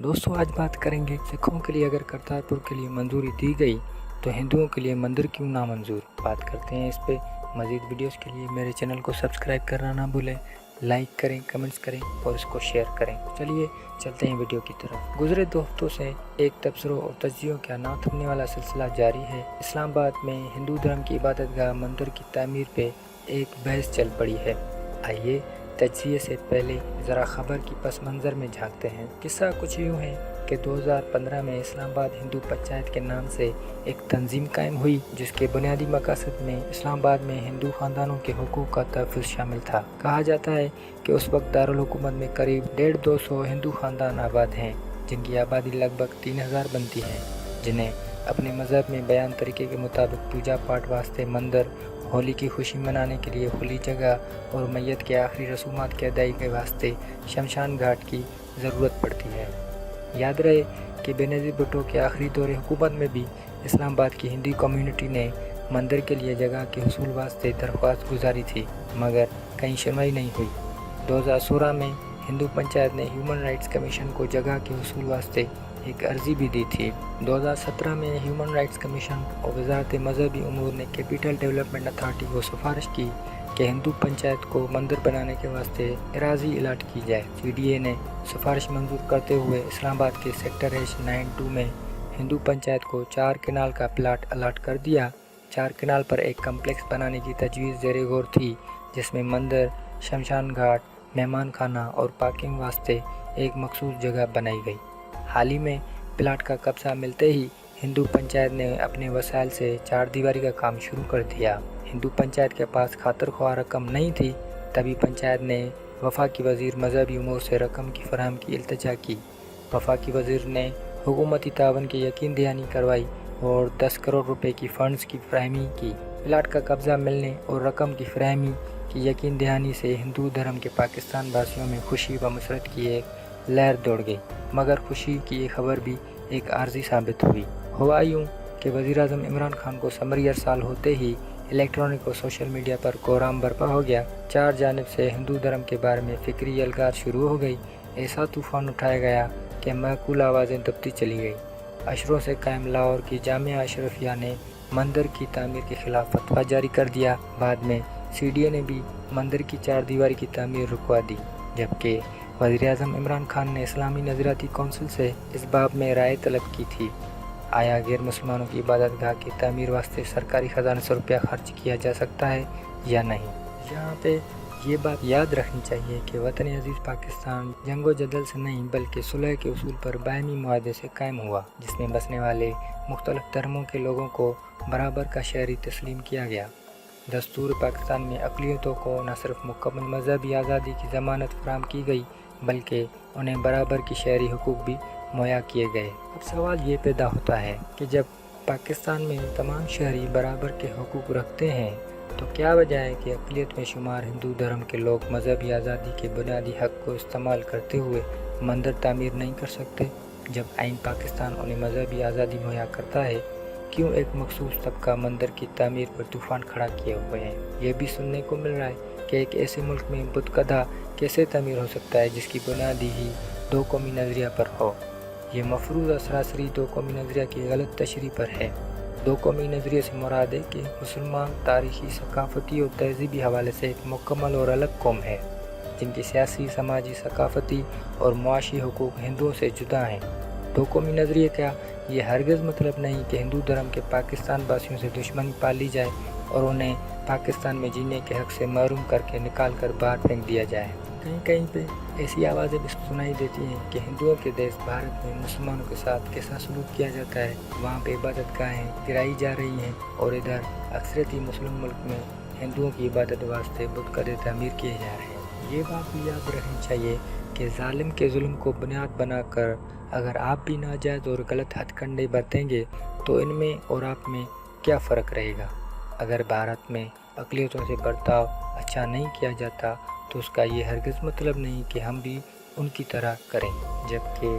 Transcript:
دوستوں آج بات کریں گے سکھوں کے لیے اگر کرتارپور کے لیے منظوری دی گئی تو ہندوؤں کے لیے مندر کیوں نامنظور۔ بات کرتے ہیں اس پہ۔ مزید ویڈیوز کے لیے میرے چینل کو سبسکرائب کرنا نہ بھولیں، لائک کریں، کمنٹس کریں اور اس کو شیئر کریں۔ چلیے چلتے ہیں ویڈیو کی طرف۔ گزرے 2 ہفتوں سے ایک تبصروں اور تجزیوں کا نہ تھمنے والا سلسلہ جاری ہے۔ اسلام آباد میں ہندو دھرم کی عبادت گاہ مندر کی تعمیر پہ ایک بحث چل پڑی ہے۔ آئیے تجزیے سے پہلے ذرا خبر کی پس منظر میں جھانکتے ہیں۔ قصہ کچھ یوں ہے کہ 2015 میں اسلام آباد ہندو پنچایت کے نام سے ایک تنظیم قائم ہوئی جس کے بنیادی مقاصد میں اسلام آباد میں ہندو خاندانوں کے حقوق کا تحفظ شامل تھا۔ کہا جاتا ہے کہ اس وقت دارالحکومت میں قریب 150-200 ہندو خاندان آباد ہیں، جن کی آبادی لگ بھگ 3000 بنتی ہے، جنہیں اپنے مذہب میں بیان طریقے کے مطابق پوجا پاٹ واسطے مندر، ہولی کی خوشی منانے کے لیے کھلی جگہ اور میت کے آخری رسومات کے ادائیگی کے واسطے شمشان گھاٹ کی ضرورت پڑتی ہے۔ یاد رہے کہ بینظیر بھٹو کے آخری دور حکومت میں بھی اسلام آباد کی ہندی کمیونٹی نے مندر کے لیے جگہ کے حصول واسطے درخواست گزاری تھی، مگر کہیں سنوائی نہیں ہوئی۔ 2016 میں ہندو پنچایت نے ہیومن رائٹس کمیشن کو جگہ کے حصول واسطے ایک عرضی بھی دی تھی۔ 2017 میں ہیومن رائٹس کمیشن اور وزارت مذہبی امور نے کیپٹل ڈیولپمنٹ اتھارٹی کو سفارش کی کہ ہندو پنچایت کو مندر بنانے کے واسطے اراضی الاٹ کی جائے۔ CDA نے سفارش منظور کرتے ہوئے اسلام آباد کے سیکٹر H92 میں ہندو پنچایت کو 4 کنال کا پلاٹ الاٹ کر دیا۔ 4 کنال پر ایک کمپلیکس بنانے کی تجویز زیر غور تھی، جس میں مندر، شمشان گھاٹ، مہمان خانہ اور پارکنگ واسطے ایک مخصوص جگہ بنائی گئی۔ حال ہی میں پلاٹ کا قبضہ ملتے ہی ہندو پنچایت نے اپنے وسائل سے 4 دیواری کا کام شروع کر دیا۔ ہندو پنچایت کے پاس خاطر خواہ رقم نہیں تھی، تبھی پنچایت نے وفاقی وزیر مذہبی امور سے رقم کی فراہم کی التجا کی۔ وفاقی وزیر نے حکومتی تعاون کی یقین دہانی کروائی اور 10 کروڑ روپے کی فنڈز کی فراہمی کی۔ پلاٹ کا قبضہ ملنے اور رقم کی فراہمی کی یقین دہانی سے ہندو دھرم کے پاکستان واسیوں میں خوشی و مسرت کی ایک لہر دوڑ گئی، مگر خوشی کی یہ خبر بھی ایک عارضی ثابت ہوئی۔ ہوا یوں کہ وزیر اعظم عمران خان کو سمری ارسال ہوتے ہی الیکٹرانک اور سوشل میڈیا پر کوہرام برپا ہو گیا۔ 4 جانب سے ہندو دھرم کے بارے میں فکری الغار شروع ہو گئی۔ ایسا طوفان اٹھایا گیا کہ معقول آوازیں دبتی چلی گئی۔ اشروں سے قائم لاہور کی جامعہ اشرفیہ نے مندر کی تعمیر کے خلاف فتویٰ جاری کر دیا۔ بعد میں CDA نے بھی مندر کی 4 دیواری کی تعمیر رکوا دی، جبکہ وزیر اعظم عمران خان نے اسلامی نظریاتی کونسل سے اس باب میں رائے طلب کی تھی۔ آیا غیر مسلمانوں کی عبادت گاہ کی تعمیر واسطے سرکاری خزانے سے روپیہ خرچ کیا جا سکتا ہے یا نہیں؟ یہاں پہ یہ بات یاد رکھنی چاہیے کہ وطن عزیز پاکستان جنگ و جدل سے نہیں بلکہ صلح کے اصول پر باہمی معاہدے سے قائم ہوا، جس میں بسنے والے مختلف دھرموں کے لوگوں کو برابر کا شہری تسلیم کیا گیا۔ دستور پاکستان میں اقلیتوں کو نہ صرف مکمل مذہبی آزادی کی ضمانت فراہم کی گئی بلکہ انہیں برابر کی شہری حقوق بھی مہیا کیے گئے۔ اب سوال یہ پیدا ہوتا ہے کہ جب پاکستان میں تمام شہری برابر کے حقوق رکھتے ہیں تو کیا وجہ ہے کہ اقلیت میں شمار ہندو دھرم کے لوگ مذہبی آزادی کے بنیادی حق کو استعمال کرتے ہوئے مندر تعمیر نہیں کر سکتے؟ جب آئین پاکستان انہیں مذہبی آزادی مہیا کرتا ہے، کیوں ایک مخصوص طبقہ مندر کی تعمیر پر طوفان کھڑا کیے ہوئے ہیں؟ یہ بھی سننے کو مل رہا ہے کہ ایک ایسے ملک میں بت گدھا کیسے تعمیر ہو سکتا ہے جس کی بنیادی ہی 2 قومی نظریہ پر ہو۔ یہ مفروضہ سراسری 2 قومی نظریہ کی غلط تشریح پر ہے۔ 2 قومی نظریے سے مراد ہے کہ مسلمان تاریخی، ثقافتی اور تہذیبی حوالے سے ایک مکمل اور الگ قوم ہے، جن کی سیاسی، سماجی، ثقافتی اور معاشی حقوق ہندوؤں سے جدا ہیں۔ 2 قومی نظریے کا یہ ہرگز مطلب نہیں کہ ہندو دھرم کے پاکستان واسیوں سے دشمنی پالی جائے اور انہیں پاکستان میں جینے کے حق سے محروم کر کے نکال کر باہر پھینک دیا جائے۔ کہیں کہیں پہ ایسی آوازیں بھی سنائی دیتی ہیں کہ ہندوؤں کے دیش بھارت میں مسلمانوں کے ساتھ کیسا سلوک کیا جاتا ہے، وہاں پہ عبادت گاہیں گرائی جا رہی ہیں اور ادھر اکثریتی مسلم ملک میں ہندوؤں کی عبادت واسطے بت گدھے تعمیر کیے جا رہے ہیں۔ یہ بات بھی یاد رکھنی چاہیے کہ ظالم کے ظلم کو بنیاد بنا کر اگر آپ بھی ناجائز اور غلط ہتھ کنڈے برتیں گے تو ان میں اور آپ میں کیا فرق رہے گا؟ اگر بھارت میں اقلیتوں سے برتاؤ اچھا نہیں کیا جاتا تو اس کا یہ ہرگز مطلب نہیں کہ ہم بھی ان کی طرح کریں، جبکہ